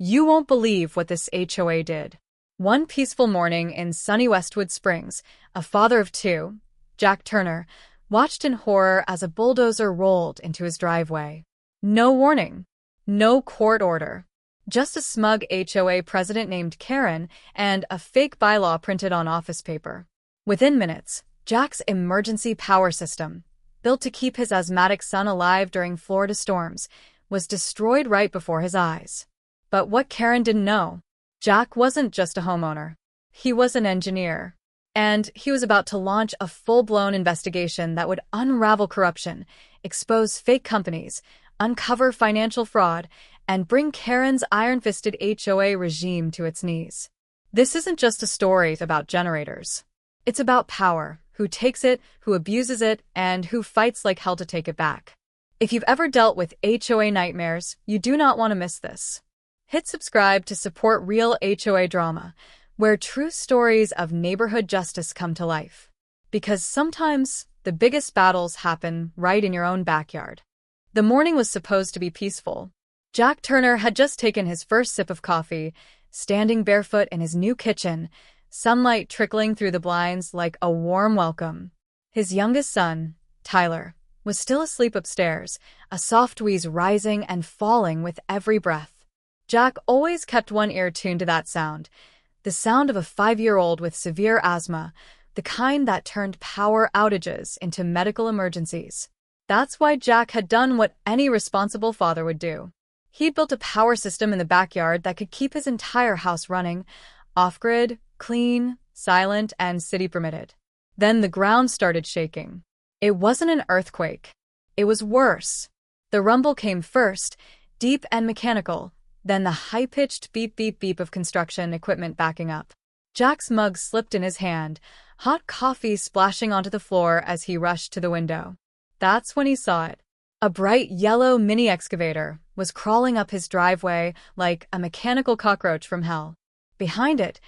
You won't believe what this HOA did. One peaceful morning in sunny Westwood Springs, a father of two, Jack Turner, watched in horror as a bulldozer rolled into his driveway. No warning. No court order. Just a smug HOA president named Karen and a fake bylaw printed on office paper. Within minutes, Jack's emergency power system, built to keep his asthmatic son alive during Florida storms, was destroyed right before his eyes. But what Karen didn't know, Jack wasn't just a homeowner. He was an engineer. And he was about to launch a full-blown investigation that would unravel corruption, expose fake companies, uncover financial fraud, and bring Karen's iron-fisted HOA regime to its knees. This isn't just a story about generators. It's about power, who takes it, who abuses it, and who fights like hell to take it back. If you've ever dealt with HOA nightmares, you do not want to miss this. Hit subscribe to support Real HOA Drama, where true stories of neighborhood justice come to life. Because sometimes the biggest battles happen right in your own backyard. The morning was supposed to be peaceful. Jack Turner had just taken his first sip of coffee, standing barefoot in his new kitchen, sunlight trickling through the blinds like a warm welcome. His youngest son, Tyler, was still asleep upstairs, a soft wheeze rising and falling with every breath. Jack always kept one ear tuned to that sound, the sound of a 5-year-old with severe asthma, the kind that turned power outages into medical emergencies. That's why Jack had done what any responsible father would do. He'd built a power system in the backyard that could keep his entire house running, off-grid, clean, silent, and city-permitted. Then the ground started shaking. It wasn't an earthquake. It was worse. The rumble came first, deep and mechanical, then the high-pitched beep-beep-beep of construction equipment backing up. Jack's mug slipped in his hand, hot coffee splashing onto the floor as he rushed to the window. That's when he saw it. A bright yellow mini-excavator was crawling up his driveway like a mechanical cockroach from hell. Behind it,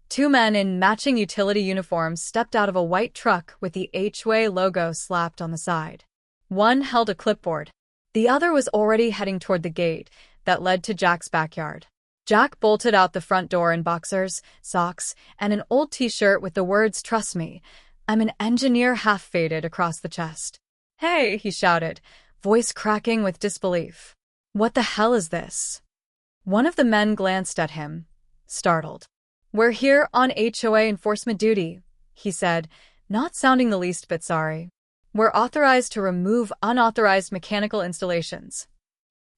2 men in matching utility uniforms stepped out of a white truck with the HOA logo slapped on the side. One held a clipboard. The other was already heading toward the gate that led to Jack's backyard. Jack bolted out the front door in boxers, socks, and an old t-shirt with the words, "Trust me, I'm an engineer," half faded across the chest. "Hey," he shouted, voice cracking with disbelief. "What the hell is this?" One of the men glanced at him, startled. "We're here on HOA enforcement duty," he said, not sounding the least bit sorry. "We're authorized to remove unauthorized mechanical installations."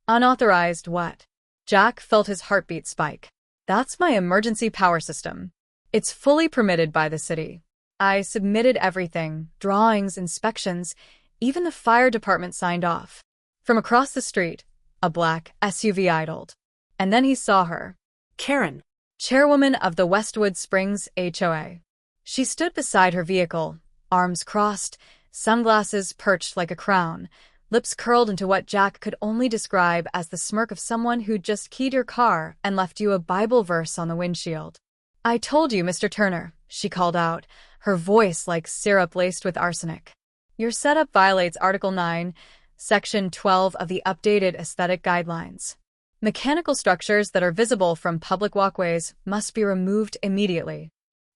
Unauthorized what? Jack felt his heartbeat spike. "That's my emergency power system. It's fully permitted by the city. I submitted everything, drawings, inspections, even the fire department signed off." From across the street, a black SUV idled. And then he saw her. Karen, Chairwoman of the Westwood Springs HOA. She stood beside her vehicle, arms crossed, sunglasses perched like a crown, lips curled into what Jack could only describe as the smirk of someone who'd just keyed your car and left you a Bible verse on the windshield. "I told you, Mr. Turner," she called out, her voice like syrup laced with arsenic. "Your setup violates Article 9, Section 12 of the updated aesthetic guidelines. Mechanical structures that are visible from public walkways must be removed immediately."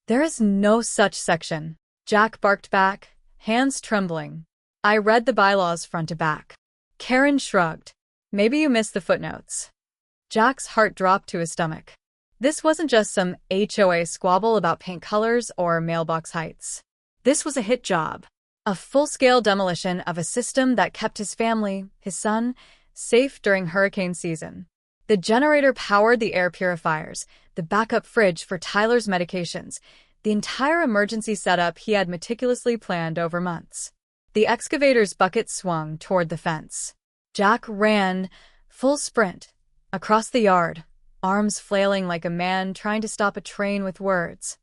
"There is no such section," Jack barked back, hands trembling. "I read the bylaws front to back." Karen shrugged. "Maybe you missed the footnotes." Jack's heart dropped to his stomach. This wasn't just some HOA squabble about paint colors or mailbox heights. This was a hit job. A full-scale demolition of a system that kept his family, his son, safe during hurricane season. The generator powered the air purifiers, the backup fridge for Tyler's medications, the entire emergency setup he had meticulously planned over months. The excavator's bucket swung toward the fence. Jack ran, full sprint, across the yard, arms flailing like a man trying to stop a train with words.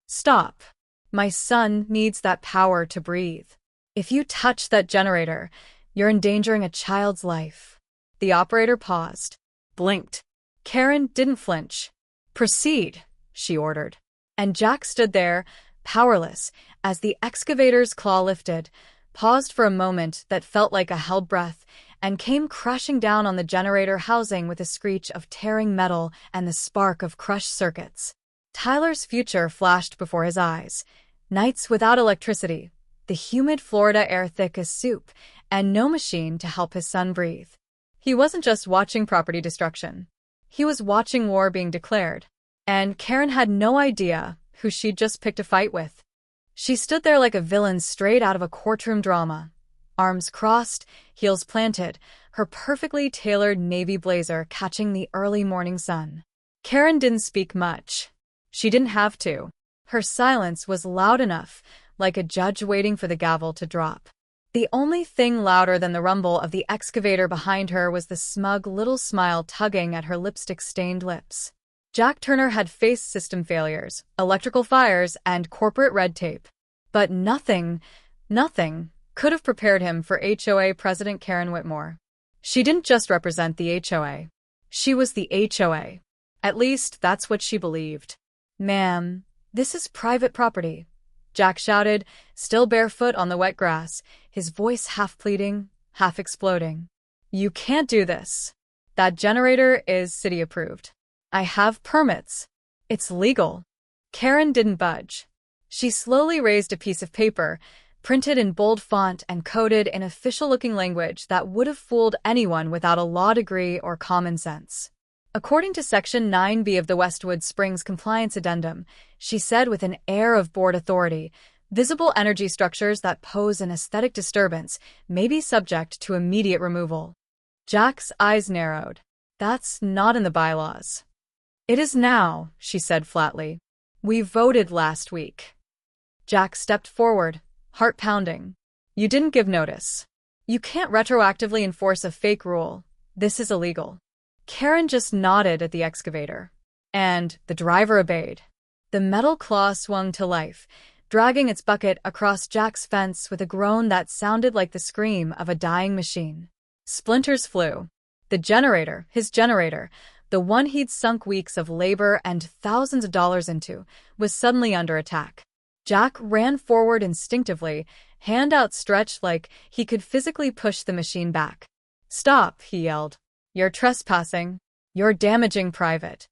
"Stop. My son needs that power to breathe. If you touch that generator, you're endangering a child's life." The operator paused, blinked. Karen didn't flinch. "Proceed," she ordered. And Jack stood there, powerless, as the excavator's claw lifted, paused for a moment that felt like a held breath, and came crashing down on the generator housing with a screech of tearing metal and the spark of crushed circuits. Tyler's future flashed before his eyes. Nights without electricity, the humid Florida air thick as soup, and no machine to help his son breathe. He wasn't just watching property destruction. He was watching war being declared. And Karen had no idea who she'd just picked a fight with. She stood there like a villain straight out of a courtroom drama. Arms crossed, heels planted, her perfectly tailored navy blazer catching the early morning sun. Karen didn't speak much. She didn't have to. Her silence was loud enough, like a judge waiting for the gavel to drop. The only thing louder than the rumble of the excavator behind her was the smug little smile tugging at her lipstick-stained lips. Jack Turner had faced system failures, electrical fires, and corporate red tape. But nothing could have prepared him for HOA President Karen Whitmore. She didn't just represent the HOA. She was the HOA. At least, that's what she believed. "Ma'am, this is private property," Jack shouted, still barefoot on the wet grass, his voice half pleading, half exploding. "You can't do this. That generator is city-approved. I have permits. It's legal." Karen didn't budge. She slowly raised a piece of paper, printed in bold font and coded in official-looking language that would have fooled anyone without a law degree or common sense. According to Section 9B of the Westwood Springs Compliance Addendum, she said with an air of board authority, visible energy structures that pose an aesthetic disturbance may be subject to immediate removal. Jack's eyes narrowed. "That's not in the bylaws." "It is now," she said flatly. "We voted last week." Jack stepped forward, heart pounding. "You didn't give notice. You can't retroactively enforce a fake rule. This is illegal." Karen just nodded at the excavator. And the driver obeyed. The metal claw swung to life, dragging its bucket across Jack's fence with a groan that sounded like the scream of a dying machine. Splinters flew. The generator, his generator, the one he'd sunk weeks of labor and thousands of dollars into, was suddenly under attack. Jack ran forward instinctively, hand outstretched like he could physically push the machine back. "Stop," he yelled. "You're trespassing. You're damaging private."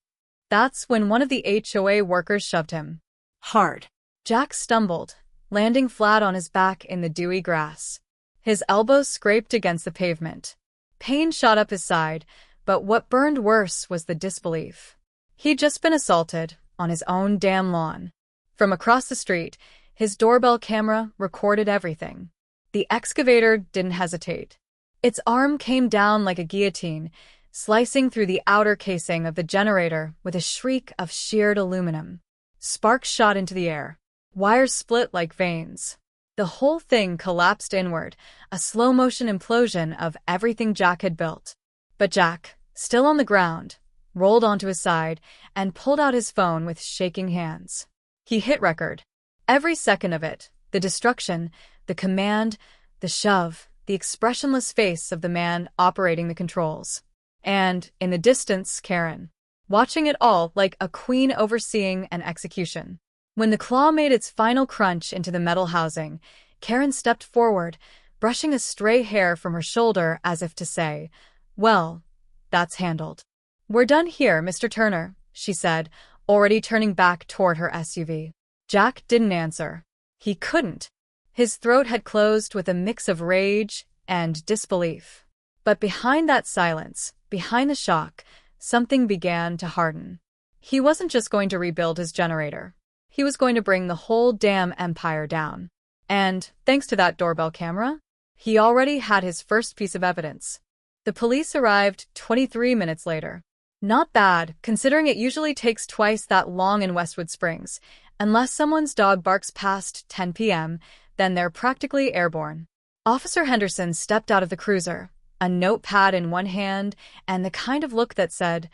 That's when one of the HOA workers shoved him. Hard. Jack stumbled, landing flat on his back in the dewy grass. His elbows scraped against the pavement. Pain shot up his side, but what burned worse was the disbelief. He'd just been assaulted on his own damn lawn. From across the street, his doorbell camera recorded everything. The excavator didn't hesitate. Its arm came down like a guillotine, slicing through the outer casing of the generator with a shriek of sheared aluminum. Sparks shot into the air. Wires split like veins. The whole thing collapsed inward, a slow-motion implosion of everything Jack had built. But Jack, still on the ground, rolled onto his side and pulled out his phone with shaking hands. He hit record. Every second of it, the destruction, the command, the shove, the expressionless face of the man operating the controls. And, in the distance, Karen, watching it all like a queen overseeing an execution. When the claw made its final crunch into the metal housing, Karen stepped forward, brushing a stray hair from her shoulder as if to say, "Well, that's handled." "We're done here, Mr. Turner," she said, already turning back toward her SUV. Jack didn't answer. He couldn't. His throat had closed with a mix of rage and disbelief. But behind that silence, behind the shock, something began to harden. He wasn't just going to rebuild his generator. He was going to bring the whole damn empire down. And, thanks to that doorbell camera, he already had his first piece of evidence. The police arrived 23 minutes later. Not bad, considering it usually takes twice that long in Westwood Springs. Unless someone's dog barks past 10 p.m., then they're practically airborne. Officer Henderson stepped out of the cruiser, a notepad in one hand and the kind of look that said,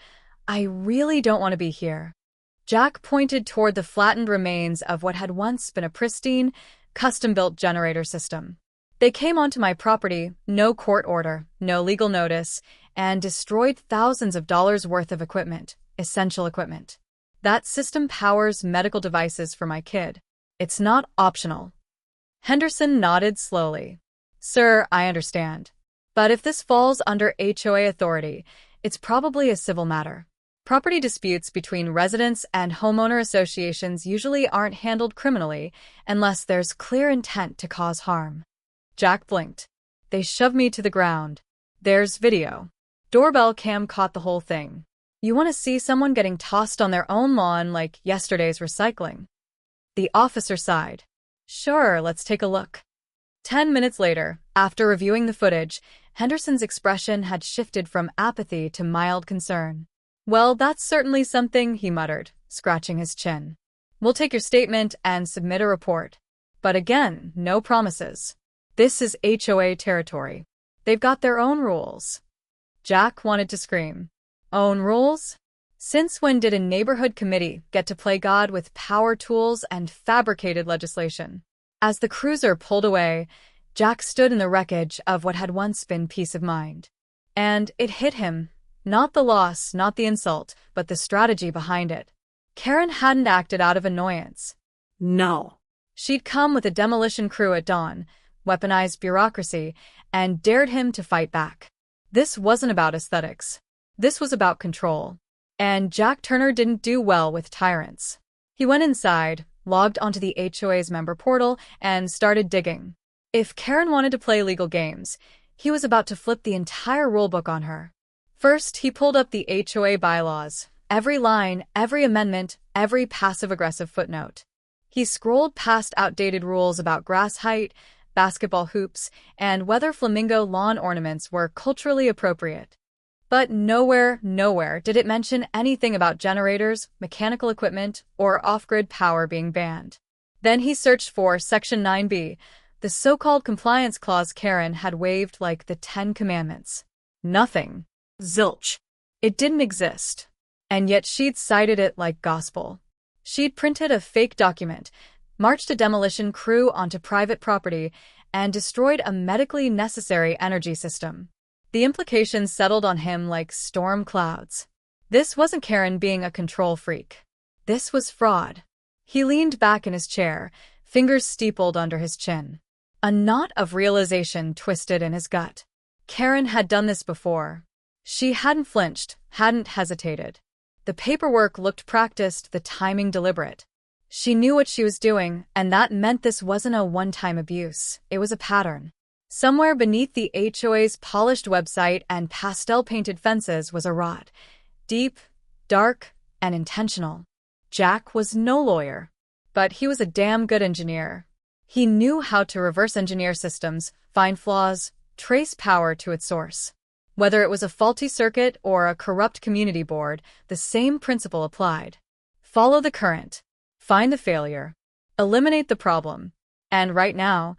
"I really don't want to be here." Jack pointed toward the flattened remains of what had once been a pristine, custom-built generator system. "They came onto my property, no court order, no legal notice, and destroyed thousands of dollars worth of equipment, essential equipment. That system powers medical devices for my kid. It's not optional." Henderson nodded slowly. "Sir, I understand. But if this falls under HOA authority, it's probably a civil matter. Property disputes between residents and homeowner associations usually aren't handled criminally unless there's clear intent to cause harm. Jack blinked. They shoved me to the ground. There's video. Doorbell cam caught the whole thing. You want to see someone getting tossed on their own lawn like yesterday's recycling? The officer sighed. Sure, let's take a look. 10 minutes later, after reviewing the footage, Henderson's expression had shifted from apathy to mild concern. Well, that's certainly something, he muttered, scratching his chin. We'll take your statement and submit a report. But again, no promises. This is HOA territory. They've got their own rules. Jack wanted to scream. Own rules? Since when did a neighborhood committee get to play God with power tools and fabricated legislation? As the cruiser pulled away, Jack stood in the wreckage of what had once been peace of mind. And it hit him. Not the loss, not the insult, but the strategy behind it. Karen hadn't acted out of annoyance. No. She'd come with a demolition crew at dawn, weaponized bureaucracy, and dared him to fight back. This wasn't about aesthetics. This was about control. And Jack Turner didn't do well with tyrants. He went inside, logged onto the HOA's member portal, and started digging. If Karen wanted to play legal games, he was about to flip the entire rulebook on her. First, he pulled up the HOA bylaws, every line, every amendment, every passive-aggressive footnote. He scrolled past outdated rules about grass height, basketball hoops, and whether flamingo lawn ornaments were culturally appropriate. But nowhere did it mention anything about generators, mechanical equipment, or off-grid power being banned. Then he searched for Section 9B, the so-called compliance clause Karen had waived like the 10 Commandments. Nothing. Zilch. It didn't exist. And yet she'd cited it like gospel. She'd printed a fake document, marched a demolition crew onto private property, and destroyed a medically necessary energy system. The implications settled on him like storm clouds. This wasn't Karen being a control freak. This was fraud. He leaned back in his chair, fingers steepled under his chin. A knot of realization twisted in his gut. Karen had done this before. She hadn't flinched, hadn't hesitated. The paperwork looked practiced, the timing deliberate. She knew what she was doing, and that meant this wasn't a one-time abuse. It was a pattern. Somewhere beneath the HOA's polished website and pastel-painted fences was a rot. Deep, dark, and intentional. Jack was no lawyer, but he was a damn good engineer. He knew how to reverse engineer systems, find flaws, trace power to its source. Whether it was a faulty circuit or a corrupt community board, the same principle applied. Follow the current. Find the failure. Eliminate the problem. And right now,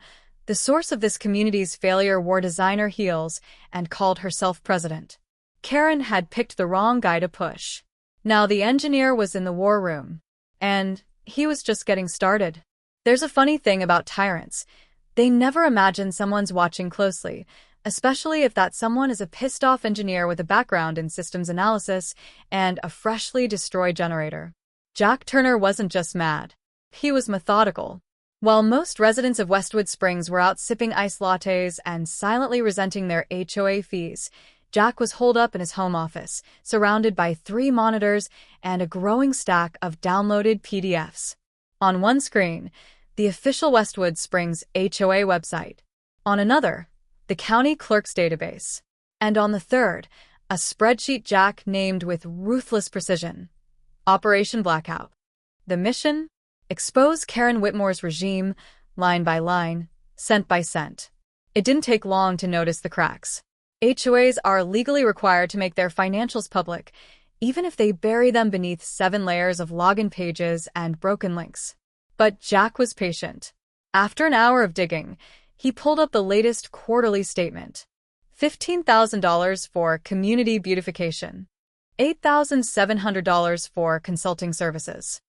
the source of this community's failure wore designer heels and called herself president. Karen had picked the wrong guy to push. Now the engineer was in the war room. And he was just getting started. There's a funny thing about tyrants. They never imagine someone's watching closely, especially if that someone is a pissed-off engineer with a background in systems analysis and a freshly destroyed generator. Jack Turner wasn't just mad. He was methodical. While most residents of Westwood Springs were out sipping iced lattes and silently resenting their HOA fees, Jack was holed up in his home office, surrounded by 3 monitors and a growing stack of downloaded PDFs. On one screen, the official Westwood Springs HOA website. On another, the county clerk's database. And on the third, a spreadsheet Jack named with ruthless precision. Operation Blackout. The mission? Expose Karen Whitmore's regime, line by line, cent by cent. It didn't take long to notice the cracks. HOAs are legally required to make their financials public, even if they bury them beneath 7 layers of login pages and broken links. But Jack was patient. After an hour of digging, he pulled up the latest quarterly statement. $15,000 for community beautification. $8,700 for consulting services.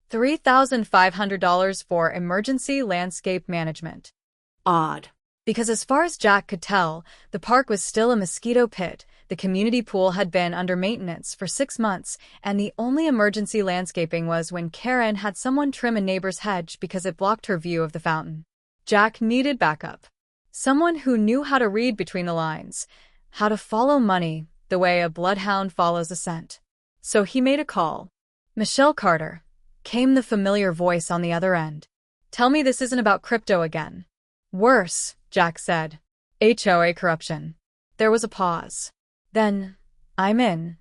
$3,500 for emergency landscape management. Odd. Because as far as Jack could tell, the park was still a mosquito pit, the community pool had been under maintenance for 6 months, and the only emergency landscaping was when Karen had someone trim a neighbor's hedge because it blocked her view of the fountain. Jack needed backup. Someone who knew how to read between the lines, how to follow money the way a bloodhound follows a scent. So he made a call. Michelle Carter. Came the familiar voice on the other end. Tell me this isn't about crypto again. Worse, Jack said. HOA corruption. There was a pause. Then, I'm in.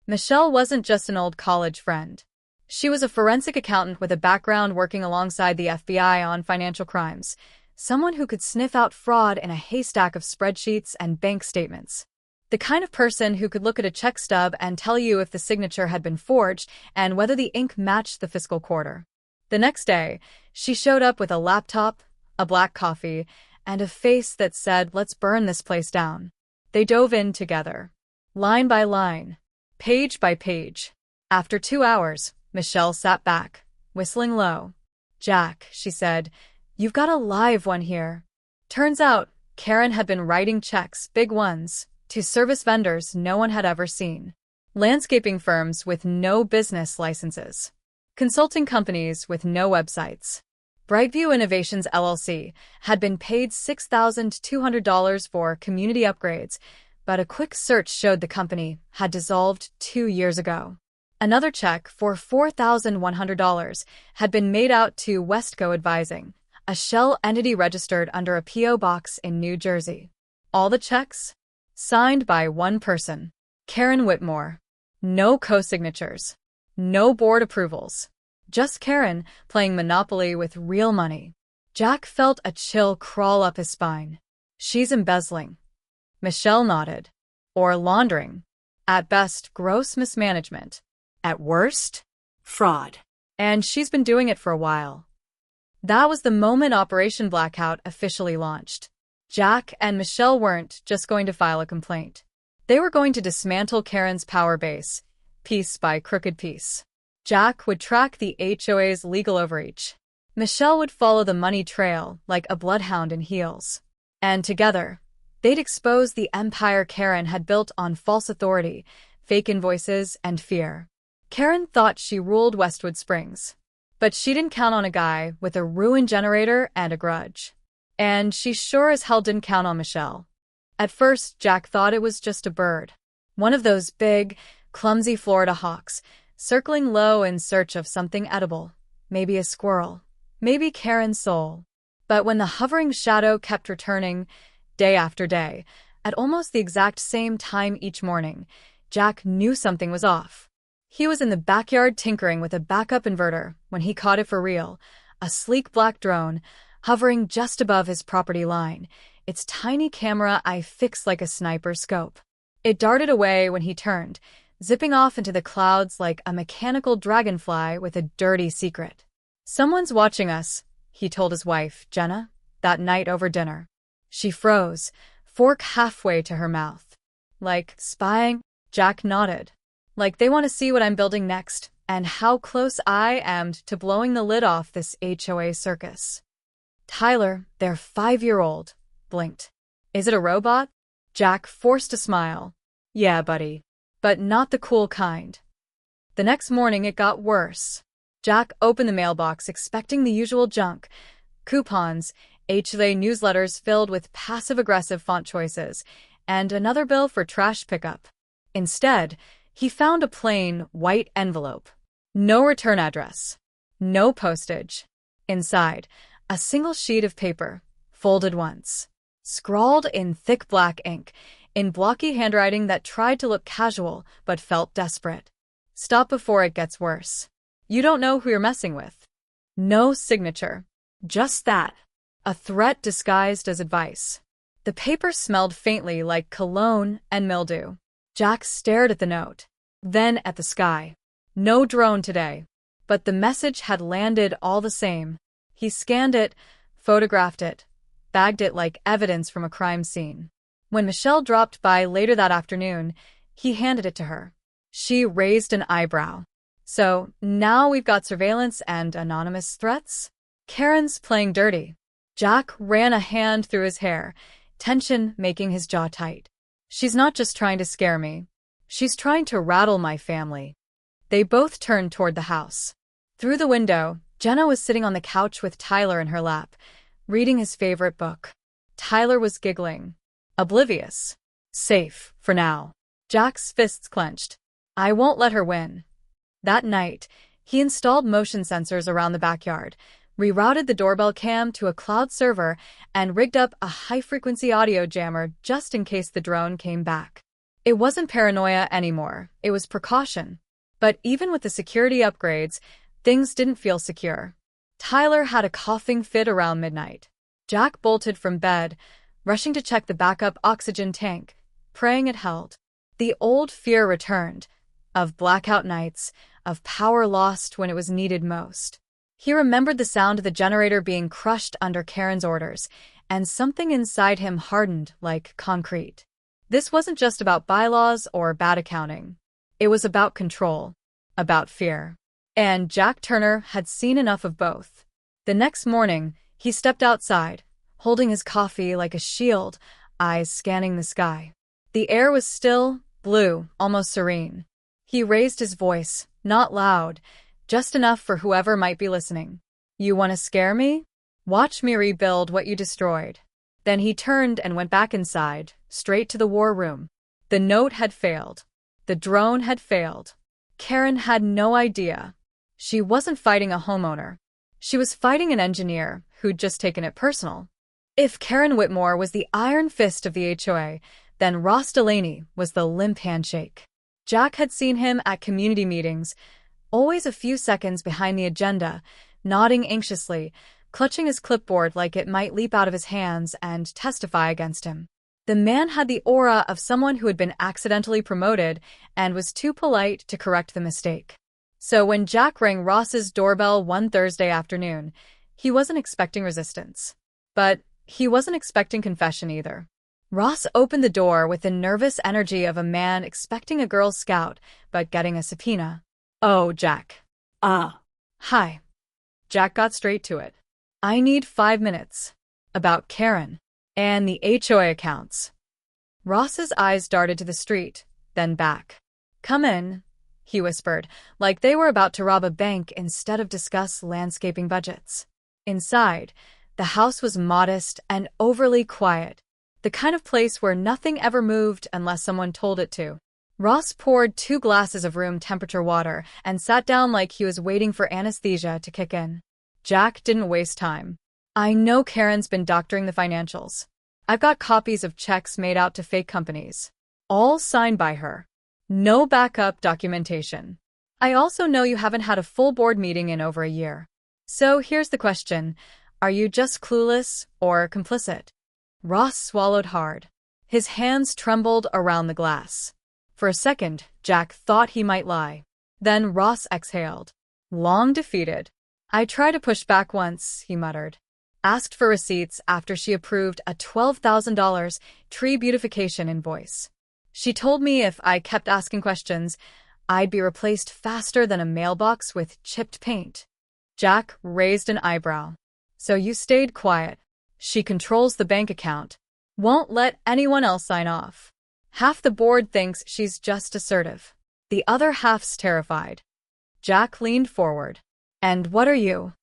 Michelle wasn't just an old college friend. She was a forensic accountant with a background working alongside the FBI on financial crimes, someone who could sniff out fraud in a haystack of spreadsheets and bank statements. The kind of person who could look at a check stub and tell you if the signature had been forged and whether the ink matched the fiscal quarter. The next day, she showed up with a laptop, a black coffee, and a face that said, "Let's burn this place down." They dove in together. Line by line, page by page. After 2 hours, Michelle sat back, whistling low. "Jack," she said, "you've got a live one here." Turns out, Karen had been writing checks, big ones, to service vendors no one had ever seen. Landscaping firms with no business licenses. Consulting companies with no websites. Brightview Innovations LLC had been paid $6,200 for community upgrades, but a quick search showed the company had dissolved 2 years ago. Another check for $4,100 had been made out to Westco Advising, a shell entity registered under a P.O. box in New Jersey. All the checks? Signed by one person, Karen Whitmore. No co-signatures. No board approvals. Just Karen playing Monopoly with real money. Jack felt a chill crawl up his spine. She's embezzling. Michelle nodded. Or laundering. At best, gross mismanagement. At worst, fraud. And she's been doing it for a while. That was the moment Operation Blackout officially launched. Jack and Michelle weren't just going to file a complaint. They were going to dismantle Karen's power base, piece by crooked piece. Jack would track the HOA's legal overreach. Michelle would follow the money trail like a bloodhound in heels. And together, they'd expose the empire Karen had built on false authority, fake invoices, and fear. Karen thought she ruled Westwood Springs. But she didn't count on a guy with a ruined generator and a grudge. And she sure as hell didn't count on Michelle. At first, Jack thought it was just a bird. One of those big, clumsy Florida hawks, circling low in search of something edible. Maybe a squirrel. Maybe Karen's soul. But when the hovering shadow kept returning, day after day, at almost the exact same time each morning, Jack knew something was off. He was in the backyard tinkering with a backup inverter when he caught it for real, a sleek black drone, hovering just above his property line, its tiny camera eye fixed like a sniper scope. It darted away when he turned, zipping off into the clouds like a mechanical dragonfly with a dirty secret. "Someone's watching us," he told his wife, Jenna, that night over dinner. She froze, fork halfway to her mouth. "Like spying?" Jack nodded. "Like they want to see what I'm building next, and how close I am to blowing the lid off this HOA circus." Tyler, their 5-year-old, blinked. "Is it a robot?" Jack forced a smile. "Yeah, buddy. But not the cool kind." The next morning it got worse. Jack opened the mailbox expecting the usual junk. Coupons, HOA newsletters filled with passive-aggressive font choices, and another bill for trash pickup. Instead, he found a plain, white envelope. No return address. No postage. Inside, a single sheet of paper, folded once. Scrawled in thick black ink, in blocky handwriting that tried to look casual but felt desperate. "Stop before it gets worse. You don't know who you're messing with." No signature. Just that. A threat disguised as advice. The paper smelled faintly like cologne and mildew. Jack stared at the note, then at the sky. No drone today. But the message had landed all the same. He scanned it, photographed it, bagged it like evidence from a crime scene. When Michelle dropped by later that afternoon, he handed it to her. She raised an eyebrow. "So, now we've got surveillance and anonymous threats?" Karen's playing dirty. Jack ran a hand through his hair, tension making his jaw tight. "She's not just trying to scare me. She's trying to rattle my family." They both turned toward the house. Through the window, Jenna was sitting on the couch with Tyler in her lap, reading his favorite book. Tyler was giggling. Oblivious. Safe, for now. Jack's fists clenched. I won't let her win. That night, he installed motion sensors around the backyard, rerouted the doorbell cam to a cloud server, and rigged up a high-frequency audio jammer just in case the drone came back. It wasn't paranoia anymore, it was precaution. But even with the security upgrades, things didn't feel secure. Tyler had a coughing fit around midnight. Jack bolted from bed, rushing to check the backup oxygen tank, praying it held. The old fear returned, of blackout nights, of power lost when it was needed most. He remembered the sound of the generator being crushed under Karen's orders, and something inside him hardened like concrete. This wasn't just about bylaws or bad accounting. It was about control, about fear. And Jack Turner had seen enough of both. The next morning, he stepped outside, holding his coffee like a shield, eyes scanning the sky. The air was still, blue, almost serene. He raised his voice, not loud, just enough for whoever might be listening. You want to scare me? Watch me rebuild what you destroyed. Then he turned and went back inside, straight to the war room. The note had failed. The drone had failed. Karen had no idea. She wasn't fighting a homeowner. She was fighting an engineer who'd just taken it personal. If Karen Whitmore was the iron fist of the HOA, then Ross Delaney was the limp handshake. Jack had seen him at community meetings, always a few seconds behind the agenda, nodding anxiously, clutching his clipboard like it might leap out of his hands and testify against him. The man had the aura of someone who had been accidentally promoted and was too polite to correct the mistake. So when Jack rang Ross's doorbell one Thursday afternoon, he wasn't expecting resistance. But he wasn't expecting confession either. Ross opened the door with the nervous energy of a man expecting a Girl Scout, but getting a subpoena. Oh, Jack. Hi. Jack got straight to it. I need 5 minutes. About Karen. And the HOA accounts. Ross's eyes darted to the street, then back. Come in, he whispered, like they were about to rob a bank instead of discuss landscaping budgets. Inside, the house was modest and overly quiet, the kind of place where nothing ever moved unless someone told it to. Ross poured 2 glasses of room temperature water and sat down like he was waiting for anesthesia to kick in. Jack didn't waste time. I know Karen's been doctoring the financials. I've got copies of checks made out to fake companies. All signed by her. No backup documentation. I also know you haven't had a full board meeting in over a year. So here's the question. Are you just clueless or complicit? Ross swallowed hard. His hands trembled around the glass. For a second, Jack thought he might lie. Then Ross exhaled. Long defeated. I tried to push back once, he muttered. Asked for receipts after she approved a $12,000 tree beautification invoice. She told me if I kept asking questions, I'd be replaced faster than a mailbox with chipped paint. Jack raised an eyebrow. So you stayed quiet. She controls the bank account. Won't let anyone else sign off. Half the board thinks she's just assertive. The other half's terrified. Jack leaned forward. And what are you?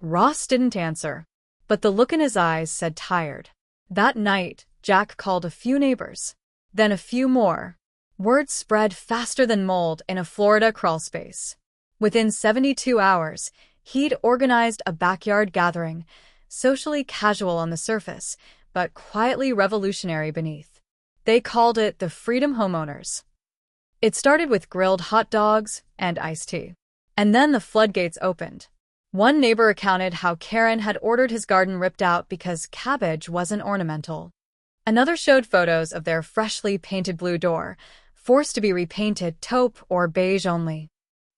Ross didn't answer, but the look in his eyes said tired. That night, Jack called a few neighbors. Then a few more. Word spread faster than mold in a Florida crawlspace. Within 72 hours, he'd organized a backyard gathering, socially casual on the surface, but quietly revolutionary beneath. They called it the Freedom Homeowners. It started with grilled hot dogs and iced tea. And then the floodgates opened. One neighbor recounted how Karen had ordered his garden ripped out because cabbage wasn't ornamental. Another showed photos of their freshly painted blue door, forced to be repainted taupe or beige only.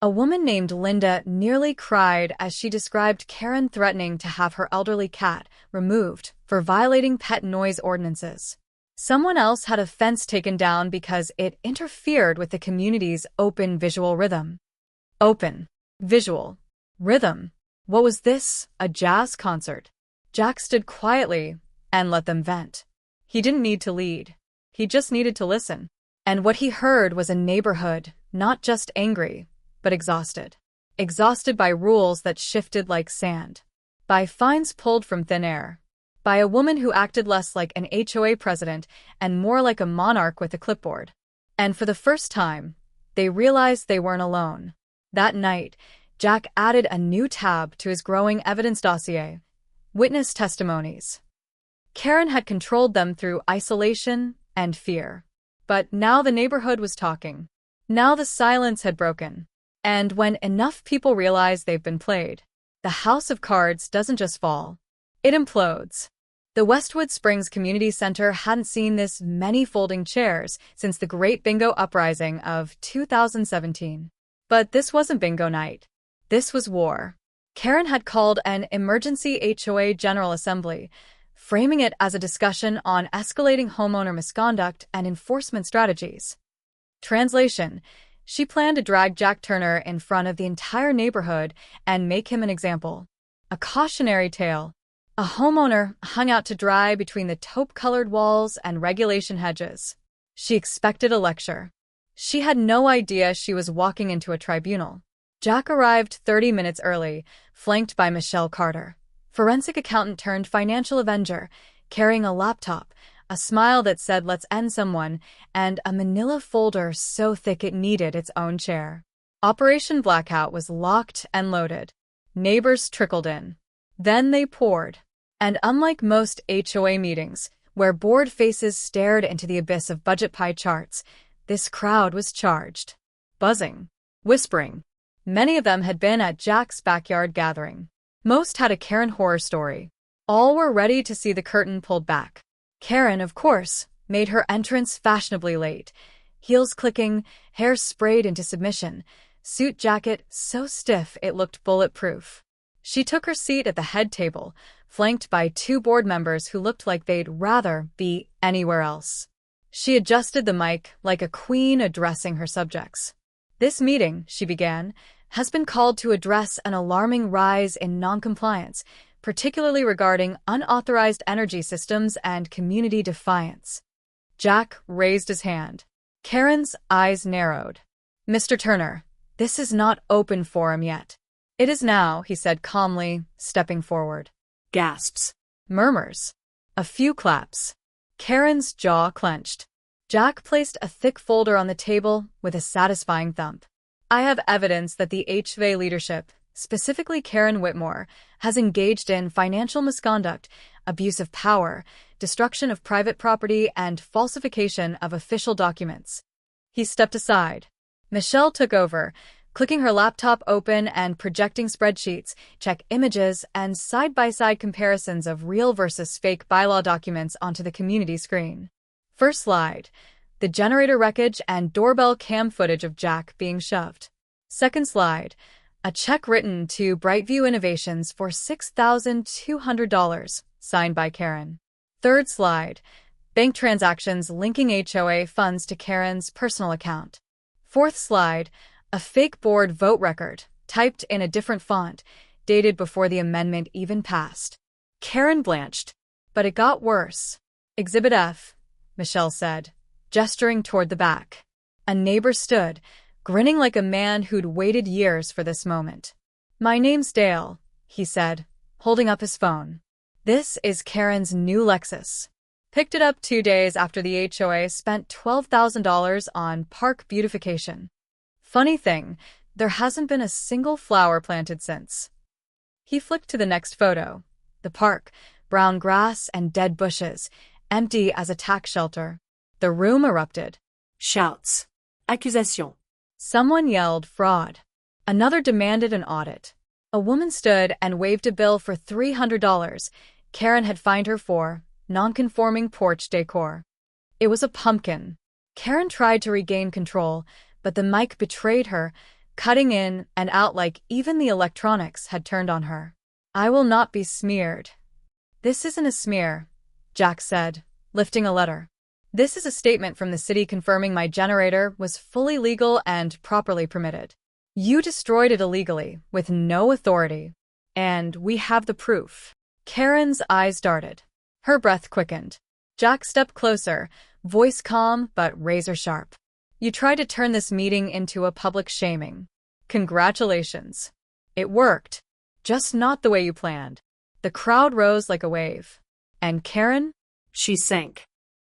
A woman named Linda nearly cried as she described Karen threatening to have her elderly cat removed for violating pet noise ordinances. Someone else had a fence taken down because it interfered with the community's open visual rhythm. Open. Visual. Rhythm. What was this? A jazz concert? Jack stood quietly and let them vent. He didn't need to lead. He just needed to listen. And what he heard was a neighborhood, not just angry, but exhausted. Exhausted by rules that shifted like sand. By fines pulled from thin air. by a woman who acted less like an HOA president and more like a monarch with a clipboard. And for the first time, they realized they weren't alone. That night, Jack added a new tab to his growing evidence dossier: witness testimonies. Karen had controlled them through isolation and fear. But now the neighborhood was talking. Now the silence had broken. And when enough people realize they've been played, the house of cards doesn't just fall. It implodes. The Westwood Springs Community Center hadn't seen this many folding chairs since the Great Bingo Uprising of 2017. But this wasn't bingo night. This was war. Karen had called an emergency HOA General Assembly, framing it as a discussion on escalating homeowner misconduct and enforcement strategies. Translation: she planned to drag Jack Turner in front of the entire neighborhood and make him an example. A cautionary tale. A homeowner hung out to dry between the taupe-colored walls and regulation hedges. She expected a lecture. She had no idea she was walking into a tribunal. Jack arrived 30 minutes early, flanked by Michelle Carter, forensic accountant turned financial avenger, carrying a laptop, a smile that said "let's end someone," and a manila folder so thick it needed its own chair. Operation Blackout was locked and loaded. Neighbors trickled in. Then they poured. And unlike most HOA meetings, where bored faces stared into the abyss of budget pie charts, this crowd was charged. Buzzing. Whispering. Many of them had been at Jack's backyard gathering. Most had a Karen horror story. All were ready to see the curtain pulled back. Karen, of course, made her entrance fashionably late. Heels clicking, hair sprayed into submission, suit jacket so stiff it looked bulletproof. She took her seat at the head table, flanked by two board members who looked like they'd rather be anywhere else. She adjusted the mic like a queen addressing her subjects. "This meeting," she began, "has been called to address an alarming rise in noncompliance, particularly regarding unauthorized energy systems and community defiance." Jack raised his hand. Karen's eyes narrowed. "Mr. Turner, this is not open forum yet." "It is now," he said calmly, stepping forward. Gasps. Murmurs. A few claps. Karen's jaw clenched. Jack placed a thick folder on the table with a satisfying thump. "I have evidence that the HOA leadership, specifically Karen Whitmore, has engaged in financial misconduct, abuse of power, destruction of private property, and falsification of official documents." He stepped aside. Michelle took over, clicking her laptop open and projecting spreadsheets, check images, and side-by-side comparisons of real versus fake bylaw documents onto the community screen. First slide: the generator wreckage and doorbell cam footage of Jack being shoved. Second slide: a check written to Brightview Innovations for $6,200, signed by Karen. Third slide: bank transactions linking HOA funds to Karen's personal account. Fourth slide: a fake board vote record, typed in a different font, dated before the amendment even passed. Karen blanched. But it got worse. "Exhibit F," Michelle said, gesturing toward the back. A neighbor stood, grinning like a man who'd waited years for this moment. "My name's Dale," he said, holding up his phone. "This is Karen's new Lexus. Picked it up 2 days after the HOA spent $12,000 on park beautification. Funny thing, there hasn't been a single flower planted since." He flicked to the next photo. The park, brown grass and dead bushes, empty as a tax shelter. The room erupted. Shouts. Accusation. Someone yelled fraud. Another demanded an audit. A woman stood and waved a bill for $300 Karen had fined her for non-conforming porch decor. It was a pumpkin. Karen tried to regain control, but the mic betrayed her, cutting in and out like even the electronics had turned on her. "I will not be smeared." "This isn't a smear," Jack said, lifting a letter. "This is a statement from the city confirming my generator was fully legal and properly permitted. You destroyed it illegally, with no authority. And we have the proof." Karen's eyes darted. Her breath quickened. Jack stepped closer, voice calm but razor-sharp. "You tried to turn this meeting into a public shaming. Congratulations. It worked. Just not the way you planned." The crowd rose like a wave. And Karen? She sank.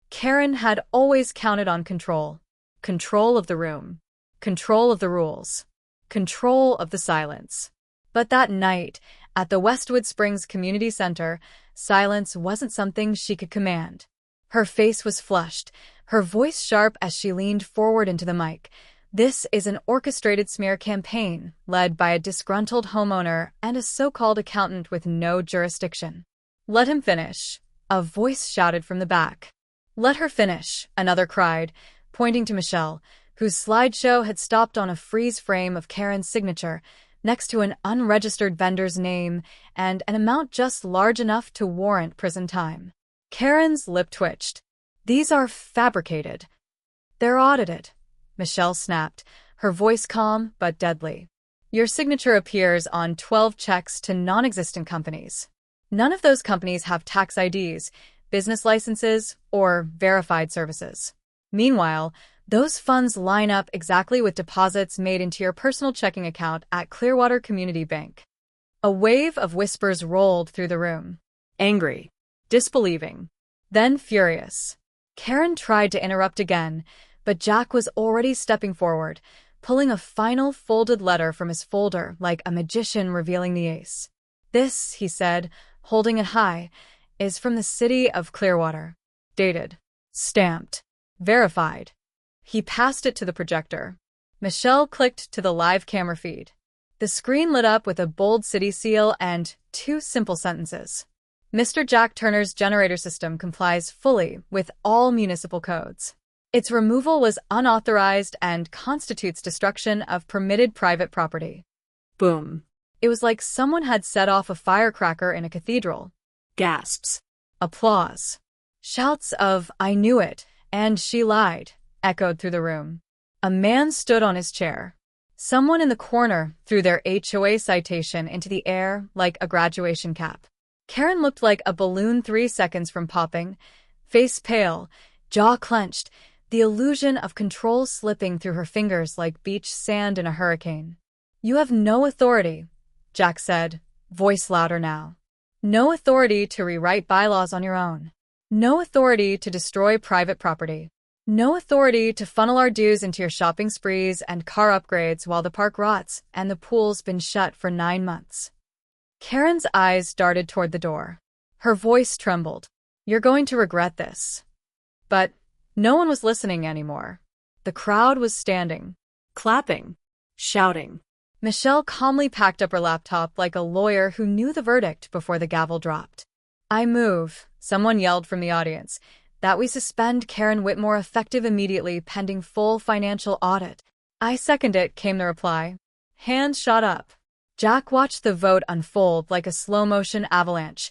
Karen had always counted on control. Control of the room. Control of the rules. Control of the silence. But that night, at the Westwood Springs Community Center, silence wasn't something she could command. Her face was flushed, her voice sharp as she leaned forward into the mic. This is an orchestrated smear campaign led by a disgruntled homeowner and a so-called accountant with no jurisdiction. Let him finish, a voice shouted from the back. Let her finish, another cried, pointing to Michelle, whose slideshow had stopped on a freeze frame of Karen's signature, next to an unregistered vendor's name and an amount just large enough to warrant prison time. Karen's lip twitched. These are fabricated. They're audited, Michelle snapped, her voice calm but deadly. Your signature appears on 12 checks to non-existent companies. None of those companies have tax IDs, business licenses, or verified services. Meanwhile, those funds line up exactly with deposits made into your personal checking account at Clearwater Community Bank. A wave of whispers rolled through the room. Angry, disbelieving, then furious. Karen tried to interrupt again, but Jack was already stepping forward, pulling a final folded letter from his folder like a magician revealing the ace. This, he said, holding it high, is from the city of Clearwater. Dated. Stamped. Verified. He passed it to the projector. Michelle clicked to the live camera feed. The screen lit up with a bold city seal and 2 simple sentences. Mr. Jack Turner's generator system complies fully with all municipal codes. Its removal was unauthorized and constitutes destruction of permitted private property. Boom. It was like someone had set off a firecracker in a cathedral. Gasps. Applause. Shouts of, "I knew it," and "She lied," echoed through the room. A man stood on his chair. Someone in the corner threw their HOA citation into the air like a graduation cap. Karen looked like a balloon 3 seconds from popping, face pale, jaw clenched, the illusion of control slipping through her fingers like beach sand in a hurricane. You have no authority, Jack said, voice louder now. No authority to rewrite bylaws on your own. No authority to destroy private property. No authority to funnel our dues into your shopping sprees and car upgrades while the park rots and the pool's been shut for 9 months. Karen's eyes darted toward the door. Her voice trembled. You're going to regret this. But no one was listening anymore. The crowd was standing, clapping, shouting. Michelle calmly packed up her laptop like a lawyer who knew the verdict before the gavel dropped. I move, someone yelled from the audience, that we suspend Karen Whitmore effective immediately pending full financial audit. I second it, came the reply. Hands shot up. Jack watched the vote unfold like a slow-motion avalanche.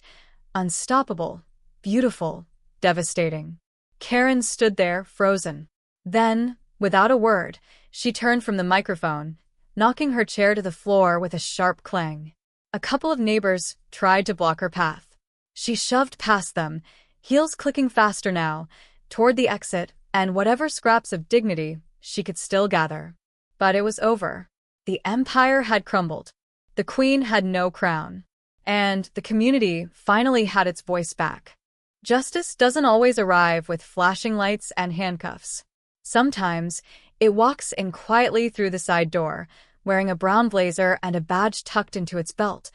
Unstoppable, beautiful, devastating. Karen stood there, frozen. Then, without a word, she turned from the microphone, knocking her chair to the floor with a sharp clang. A couple of neighbors tried to block her path. She shoved past them, heels clicking faster now, toward the exit and whatever scraps of dignity she could still gather. But it was over. The empire had crumbled. The queen had no crown. And the community finally had its voice back. Justice doesn't always arrive with flashing lights and handcuffs. Sometimes, it walks in quietly through the side door, wearing a brown blazer and a badge tucked into its belt,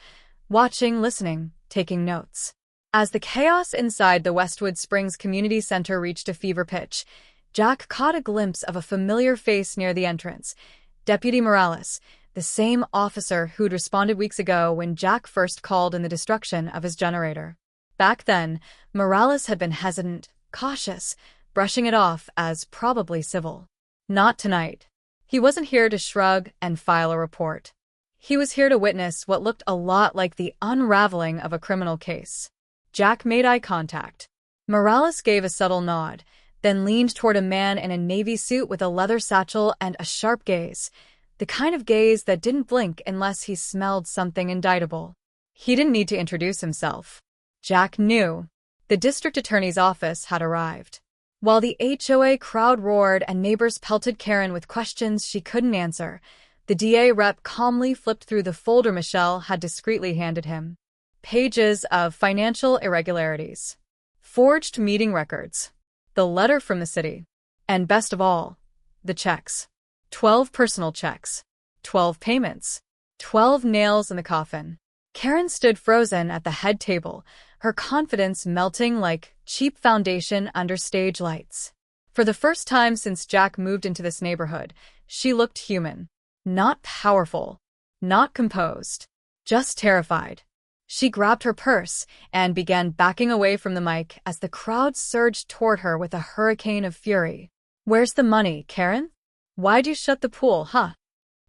watching, listening, taking notes. As the chaos inside the Westwood Springs Community Center reached a fever pitch, Jack caught a glimpse of a familiar face near the entrance. Deputy Morales, the same officer who'd responded weeks ago when Jack first called in the destruction of his generator. Back then, Morales had been hesitant, cautious, brushing it off as probably civil. Not tonight. He wasn't here to shrug and file a report. He was here to witness what looked a lot like the unraveling of a criminal case. Jack made eye contact. Morales gave a subtle nod, then leaned toward a man in a navy suit with a leather satchel and a sharp gaze, the kind of gaze that didn't blink unless he smelled something indictable. He didn't need to introduce himself. Jack knew. The district attorney's office had arrived. While the HOA crowd roared and neighbors pelted Karen with questions she couldn't answer, the DA rep calmly flipped through the folder Michelle had discreetly handed him. Pages of financial irregularities. forged meeting records, the letter from the city, and best of all, the checks. 12 personal checks, 12 payments, 12 nails in the coffin. Karen stood frozen at the head table, her confidence melting like cheap foundation under stage lights. For the first time since Jack moved into this neighborhood, she looked human. Not powerful, not composed, just terrified. She grabbed her purse and began backing away from the mic as the crowd surged toward her with a hurricane of fury. "Where's the money, Karen? Why'd you shut the pool, huh?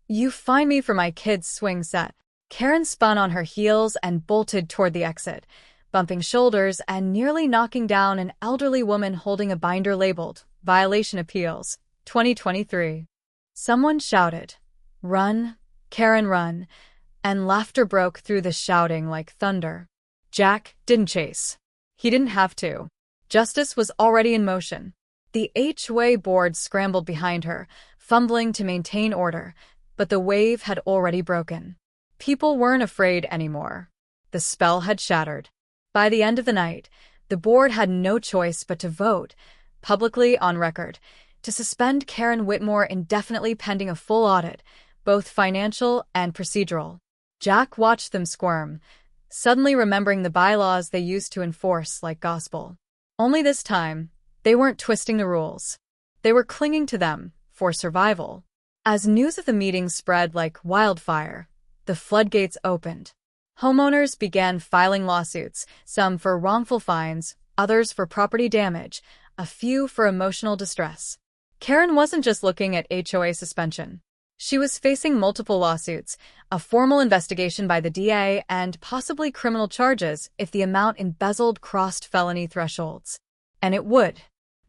You find me for my kid's swing set." Karen spun on her heels and bolted toward the exit, bumping shoulders and nearly knocking down an elderly woman holding a binder labeled Violation Appeals, 2023. Someone shouted, "Run, Karen, run," and laughter broke through the shouting like thunder. Jack didn't chase. He didn't have to. Justice was already in motion. The HOA board scrambled behind her, fumbling to maintain order, but the wave had already broken. People weren't afraid anymore. The spell had shattered. By the end of the night, the board had no choice but to vote, publicly on record, to suspend Karen Whitmore indefinitely pending a full audit, both financial and procedural. Jack watched them squirm, suddenly remembering the bylaws they used to enforce like gospel. Only this time, they weren't twisting the rules. They were clinging to them for survival. As news of the meeting spread like wildfire, the floodgates opened. Homeowners began filing lawsuits, some for wrongful fines, others for property damage, a few for emotional distress. Karen wasn't just looking at HOA suspension. She was facing multiple lawsuits, a formal investigation by the DA, and possibly criminal charges if the amount embezzled crossed felony thresholds. And it would.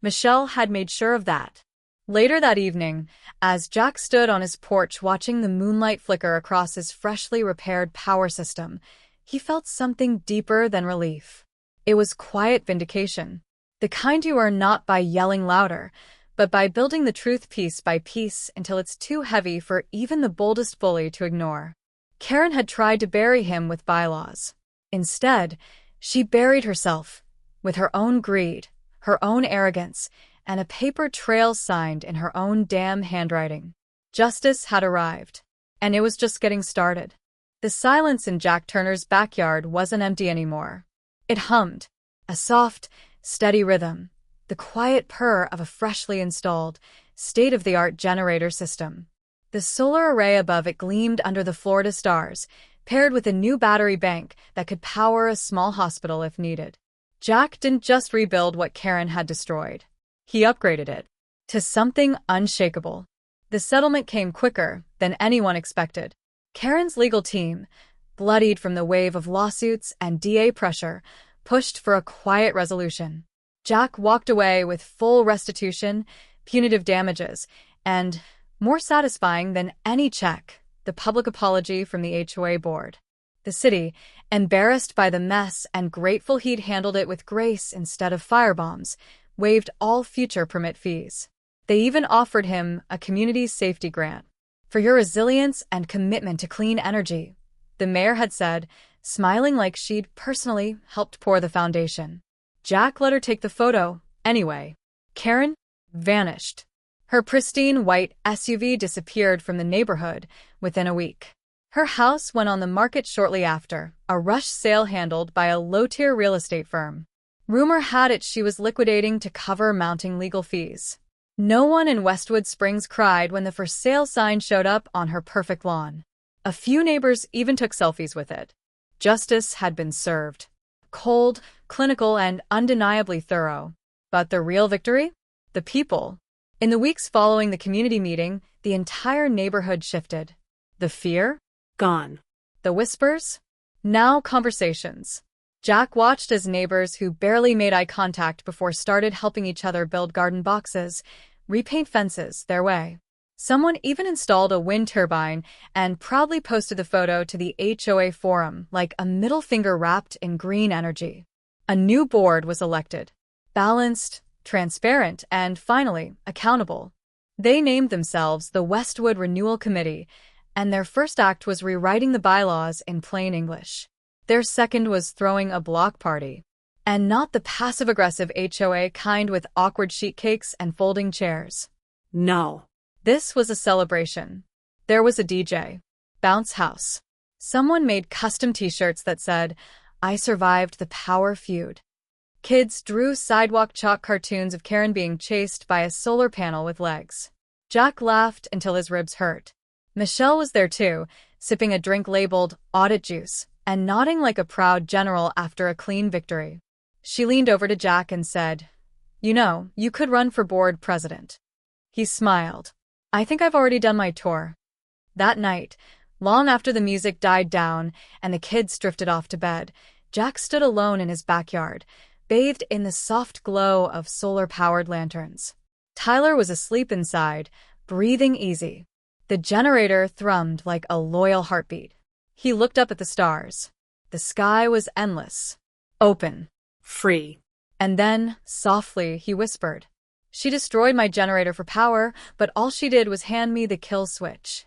Michelle had made sure of that. Later that evening, as Jack stood on his porch watching the moonlight flicker across his freshly repaired power system, he felt something deeper than relief. It was quiet vindication. The kind you earn not by yelling louder, but by building the truth piece by piece until it's too heavy for even the boldest bully to ignore. Karen had tried to bury him with bylaws. Instead, she buried herself with her own greed, her own arrogance, and a paper trail signed in her own damn handwriting. Justice had arrived, and it was just getting started. The silence in Jack Turner's backyard wasn't empty anymore. It hummed, a soft, steady rhythm, the quiet purr of a freshly installed, state-of-the-art generator system. The solar array above it gleamed under the Florida stars, paired with a new battery bank that could power a small hospital if needed. Jack didn't just rebuild what Karen had destroyed. He upgraded it to something unshakable. The settlement came quicker than anyone expected. Karen's legal team, bloodied from the wave of lawsuits and DA pressure, pushed for a quiet resolution. Jack walked away with full restitution, punitive damages, and, more satisfying than any check, the public apology from the HOA board. The city, embarrassed by the mess and grateful he'd handled it with grace instead of firebombs, waived all future permit fees. They even offered him a community safety grant. "For your resilience and commitment to clean energy," the mayor had said, smiling like she'd personally helped pour the foundation. Jack let her take the photo, anyway. Karen vanished. Her pristine white SUV disappeared from the neighborhood within a week. Her house went on the market shortly after, a rush sale handled by a low-tier real estate firm. Rumor had it she was liquidating to cover mounting legal fees. No one in Westwood Springs cried when the for sale sign showed up on her perfect lawn. A few neighbors even took selfies with it. Justice had been served. Cold, clinical, and undeniably thorough. But the real victory? The people. In the weeks following the community meeting, the entire neighborhood shifted. The fear? Gone. The whispers? Now conversations. Jack watched as neighbors who barely made eye contact before started helping each other build garden boxes, repaint fences their way. Someone even installed a wind turbine and proudly posted the photo to the HOA forum like a middle finger wrapped in green energy. A new board was elected. Balanced, transparent, and finally, accountable. They named themselves the Westwood Renewal Committee, and their first act was rewriting the bylaws in plain English. Their second was throwing a block party. And not the passive-aggressive HOA kind with awkward sheet cakes and folding chairs. No. This was a celebration. There was a DJ. Bounce house. Someone made custom t-shirts that said, "I survived the power feud." Kids drew sidewalk chalk cartoons of Karen being chased by a solar panel with legs. Jack laughed until his ribs hurt. Michelle was there too, sipping a drink labeled audit juice and nodding like a proud general after a clean victory. She leaned over to Jack and said, "You know, you could run for board president." He smiled. "I think I've already done my tour." That night, long after the music died down and the kids drifted off to bed, Jack stood alone in his backyard, bathed in the soft glow of solar-powered lanterns. Tyler was asleep inside, breathing easy. The generator thrummed like a loyal heartbeat. He looked up at the stars. The sky was endless. Open. Free. And then, softly, he whispered, "She destroyed my generator for power, but all she did was hand me the kill switch."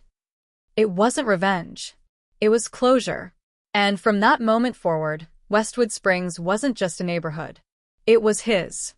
It wasn't revenge. It was closure. And from that moment forward, Westwood Springs wasn't just a neighborhood. It was his.